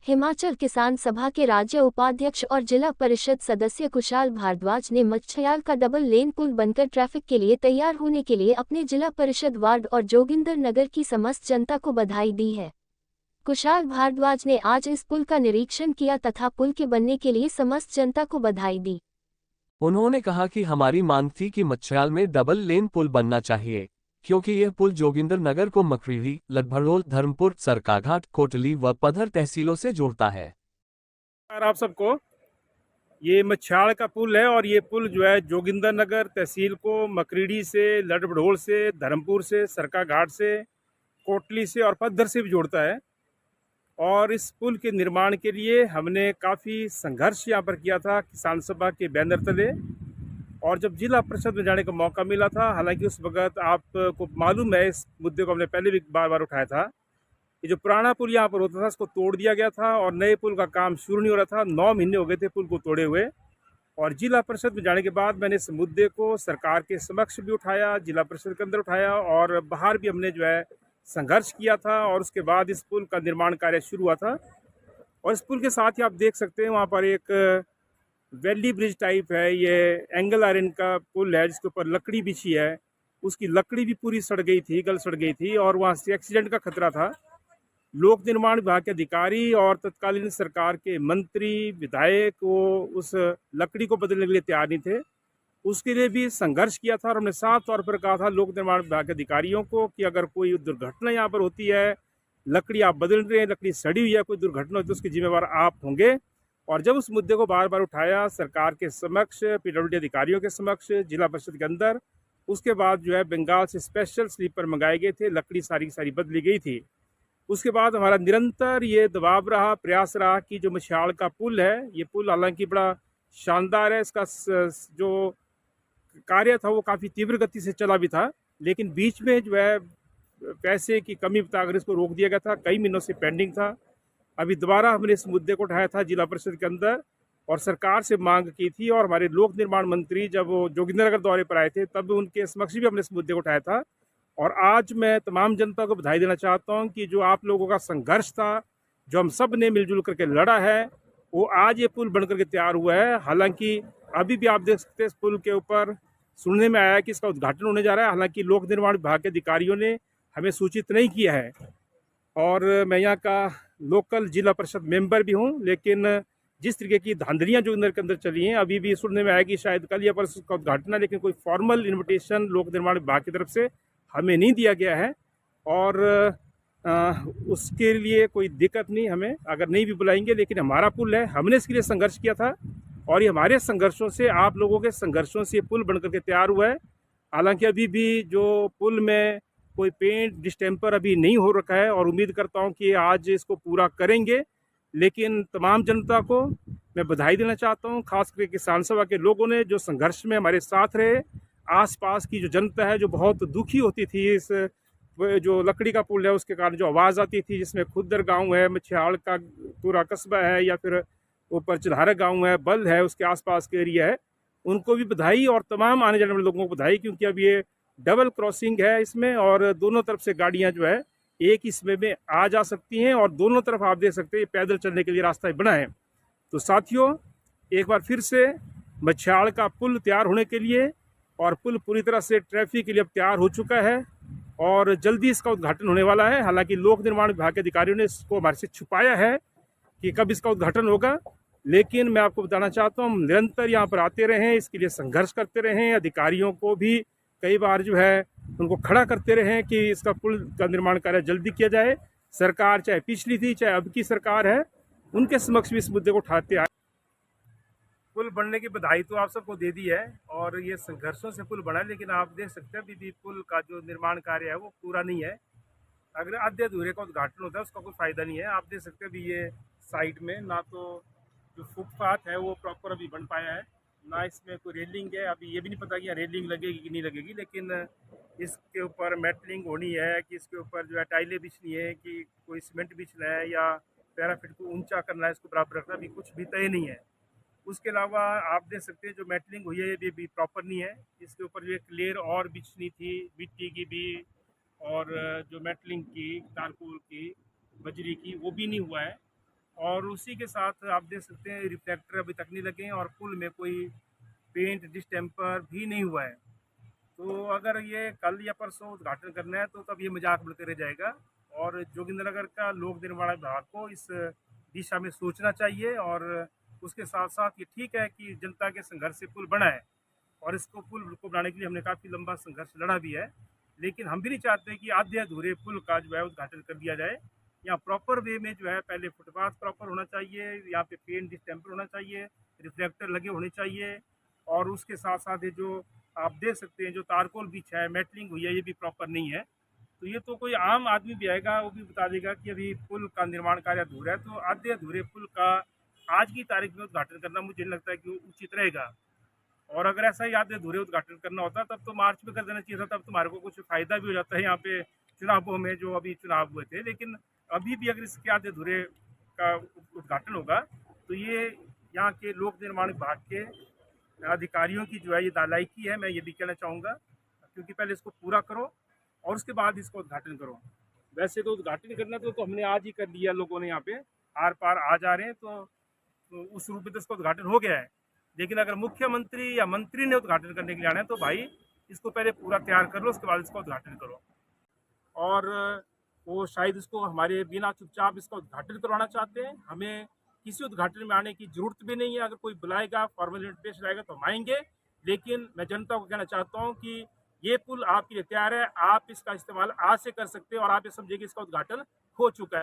हिमाचल किसान सभा के राज्य उपाध्यक्ष और जिला परिषद सदस्य कुशाल भारद्वाज ने मच्छयाल का डबल लेन पुल बनकर ट्रैफिक के लिए तैयार होने के लिए अपने जिला परिषद वार्ड और जोगिंदर नगर की समस्त जनता को बधाई दी है। कुशाल भारद्वाज ने आज इस पुल का निरीक्षण किया तथा पुल के बनने के लिए समस्त जनता को बधाई दी। उन्होंने कहा कि हमारी मांग थी कि मच्छयाल में डबल लेन पुल बनना चाहिए, क्योंकि यह पुल जोगिंदर नगर को मकरीरी, लटभड़ोल, धर्मपुर, सरकाघाट, कोटली व पधर तहसीलों से जोड़ता है। आप सबको ये मच्छयाल का पुल है और ये पुल जो है जोगिंदर नगर तहसील को मकरीडी से, लटभड़ोल से, धर्मपुर से, सरकाघाट से, कोटली से और पधर से भी जोड़ता है। और इस पुल के निर्माण के लिए हमने काफ़ी संघर्ष यहाँ पर किया था किसान सभा के बैनर तले। और जब जिला परिषद में जाने का मौका मिला था, हालांकि उस वक्त आपको मालूम है, इस मुद्दे को हमने पहले भी बार बार उठाया था, ये जो पुराना पुल यहाँ पर होता था उसको तोड़ दिया गया था और नए पुल का काम शुरू नहीं हो रहा था। 9 महीने हो गए थे पुल को तोड़े हुए। और जिला परिषद में जाने के बाद मैंने इस मुद्दे को सरकार के समक्ष भी उठाया, जिला परिषद के अंदर उठाया और बाहर भी हमने जो है संघर्ष किया था। और उसके बाद इस पुल का निर्माण कार्य शुरू हुआ था। और इस पुल के साथ ही आप देख सकते हैं वहाँ पर एक वैली ब्रिज टाइप है, ये एंगल आयरन का पुल है जिसके ऊपर लकड़ी बिछी है। उसकी लकड़ी भी पूरी सड़ गई थी, गल सड़ गई थी और वहाँ से एक्सीडेंट का खतरा था। लोक निर्माण विभाग के अधिकारी और तत्कालीन सरकार के मंत्री, विधायक वो उस लकड़ी को बदलने के लिए तैयार नहीं थे। उसके लिए भी संघर्ष किया था और हमने साफ तौर पर कहा था लोक निर्माण विभाग के अधिकारियों को कि अगर कोई दुर्घटना यहाँ पर होती है, लकड़ी आप बदल रहे हैं, लकड़ी सड़ी हुई है, कोई दुर्घटना होती है तो उसके जिम्मेवार आप होंगे। और जब उस मुद्दे को बार बार उठाया सरकार के समक्ष, पीडब्ल्यूडी अधिकारियों के समक्ष, जिला परिषद के अंदर, उसके बाद जो है बंगाल से स्पेशल स्लीपर मंगाए गए थे, लकड़ी सारी की सारी बदली गई थी। उसके बाद हमारा निरंतर ये दबाव रहा, प्रयास रहा कि जो मच्छयाल का पुल है, ये पुल हालांकि बड़ा शानदार है, इसका जो कार्य था वो काफ़ी तीव्र गति से चला भी था, लेकिन बीच में जो है पैसे की कमी बताकर इसको रोक दिया गया था। कई महीनों से पेंडिंग था। अभी दोबारा हमने इस मुद्दे को उठाया था जिला परिषद के अंदर और सरकार से मांग की थी। और हमारे लोक निर्माण मंत्री जब वो जोगिंदर नगर दौरे पर आए थे तब उनके समक्ष भी हमने इस मुद्दे को उठाया था। और आज मैं तमाम जनता को बधाई देना चाहता हूँ कि जो आप लोगों का संघर्ष था, जो हम सब ने मिलजुल करके लड़ा है, वो आज ये पुल बन करके तैयार हुआ है। हालांकि अभी भी आप देख सकते हैं इस पुल के ऊपर सुनने में आया कि इसका उद्घाटन होने जा रहा है। हालांकि लोक निर्माण विभाग के अधिकारियों ने हमें सूचित नहीं किया है और मैं यहाँ का लोकल जिला परिषद मेंबर भी हूँ, लेकिन जिस तरीके की धांधलियाँ जो अंदर के अंदर चली हैं, अभी भी सुनने में आया कि शायद कल या परसों का उद्घाटन है, लेकिन कोई फॉर्मल इन्विटेशन लोक निर्माण विभाग की तरफ से हमें नहीं दिया गया है। और उसके लिए कोई दिक्कत नहीं, हमें अगर नहीं भी बुलाएंगे, लेकिन हमारा पुल है, हमने इसके लिए संघर्ष किया था और ये हमारे संघर्षों से, आप लोगों के संघर्षों से ये पुल बन करके तैयार हुआ है। हालांकि अभी भी जो पुल में कोई पेंट डिस्टेम्पर अभी नहीं हो रखा है और उम्मीद करता हूं कि आज इसको पूरा करेंगे। लेकिन तमाम जनता को मैं बधाई देना चाहता हूं, खास करके किसान सभा के लोगों ने जो संघर्ष में हमारे साथ रहे। आसपास की जो जनता है जो बहुत दुखी होती थी, इस जो लकड़ी का पुल है उसके कारण जो आवाज़ आती थी, जिसमें खुदर गाँव है, मच्छयाल का पूरा कस्बा है या फिर ऊपर चिल्हारा गाँव है, बल है, उसके आसपास के एरिया है, उनको भी बधाई और तमाम आने जाने वाले लोगों को बधाई। क्योंकि अब ये डबल क्रॉसिंग है इसमें और दोनों तरफ से गाड़ियां जो है एक इसमें में आ जा सकती हैं और दोनों तरफ आप देख सकते हैं पैदल चलने के लिए रास्ता बना है। तो साथियों, एक बार फिर से मच्छयाल का पुल तैयार होने के लिए, और पुल पूरी तरह से ट्रैफिक के लिए अब तैयार हो चुका है और जल्दी इसका उद्घाटन होने वाला है। हालांकि लोक निर्माण विभाग के अधिकारियों ने इसको हमारे से छुपाया है कि कब इसका उद्घाटन होगा, लेकिन मैं आपको बताना चाहता हूँ हम निरंतर यहाँ पर आते रहें, इसके लिए संघर्ष करते रहें, अधिकारियों को भी कई बार जो है उनको खड़ा करते रहें कि इसका पुल का निर्माण कार्य जल्दी किया जाए। सरकार चाहे पिछली थी चाहे अब की सरकार है, उनके समक्ष भी इस मुद्दे को उठाते आए। पुल बनने की बधाई तो आप सबको दे दी है और ये संघर्षों से पुल बना है, लेकिन आप देख सकते हैं अभी भी पुल का जो निर्माण कार्य है वो पूरा नहीं है। अगर आधे अधूरे का उद्घाटन होता है उसका कोई फ़ायदा नहीं है। आप देख सकते हैं अभी ये साइड में ना तो जो फुटपाथ है वो प्रॉपर अभी बन पाया है, ना इसमें कोई रेलिंग है। अभी ये भी नहीं पता कि यहाँ रेलिंग लगेगी कि नहीं लगेगी, लेकिन इसके ऊपर मेटलिंग होनी है कि इसके ऊपर जो है टाइलें बिछनी है कि कोई सीमेंट बिछना है या पैराफिट को ऊंचा करना है, इसको बराबर रखना, अभी कुछ भी तय नहीं है। उसके अलावा आप देख सकते हैं जो मेटलिंग हुई है ये भी प्रॉपर नहीं है। इसके ऊपर जो एक लेयर और बिछनी थी मिट्टी की भी और जो मेटलिंग की, तारकोल की, बजरी की, वो भी नहीं हुआ है। और उसी के साथ आप देख सकते हैं रिफ्लेक्टर अभी तक नहीं लगे हैं और पुल में कोई पेंट डिस्टेम्पर भी नहीं हुआ है। तो अगर ये कल या परसों उद्घाटन करना है तो तब ये मजाक बनते रह जाएगा। और जोगिंद्रनगर का लोक निर्माण विभाग को इस दिशा में सोचना चाहिए। और उसके साथ साथ ये ठीक है कि जनता के संघर्ष से पुल बना है और इसको पुल को बनाने के लिए हमने काफ़ी लंबा संघर्ष लड़ा भी है, लेकिन हम भी नहीं चाहते कि आधे अधूरे पुल का जो है उद्घाटन कर दिया जाए। यहाँ प्रॉपर वे में जो है पहले फुटपाथ प्रॉपर होना चाहिए, यहाँ पे पेंट डिस्टेम्पर होना चाहिए, रिफ्लेक्टर लगे होने चाहिए और उसके साथ साथ ये जो आप देख सकते हैं जो तारकोल बिछा है, मेटलिंग हुई है, ये भी प्रॉपर नहीं है। तो ये तो कोई आम आदमी भी आएगा वो भी बता देगा कि अभी पुल का निर्माण कार्य अधूरा है। तो आधे अधूरे पुल का आज की तारीख में उद्घाटन करना मुझे नहीं लगता है कि वो उचित रहेगा। और अगर ऐसा ही आधे अधूरे उद्घाटन करना होता तब तो मार्च में कर देना चाहिए था, तब तुम्हारे को कुछ फायदा भी हो जाता है यहाँ पे चुनावों में जो अभी चुनाव हुए थे। लेकिन अभी भी अगर इसके आधे अधूरे का उद्घाटन होगा तो ये यहाँ के लोक निर्माण विभाग के अधिकारियों की जो है ये नालायकी है, मैं ये भी कहना चाहूँगा। क्योंकि पहले इसको पूरा करो और उसके बाद इसका उद्घाटन करो। वैसे तो उद्घाटन करना तो हमने आज ही कर लिया, लोगों ने यहाँ पे आर पार आ जा रहे हैं तो उस रूप में तो इसका उद्घाटन हो गया है। लेकिन अगर मुख्यमंत्री या मंत्री ने उद्घाटन करने के लिए आना है तो भाई इसको पहले पूरा तैयार कर लो, उसके बाद इसका उद्घाटन करो। और वो शायद इसको हमारे बिना चुपचाप इसका उद्घाटन करवाना चाहते हैं। हमें किसी उद्घाटन में आने की जरूरत भी नहीं है। अगर कोई बुलाएगा, फॉर्मल इन्विटेशन आएगा तो हम आएंगे। लेकिन मैं जनता को कहना चाहता हूँ कि ये पुल आपके लिए तैयार है, आप इसका इस्तेमाल आज से कर सकते हैं और आप ये समझिए कि इसका उद्घाटन हो चुका है।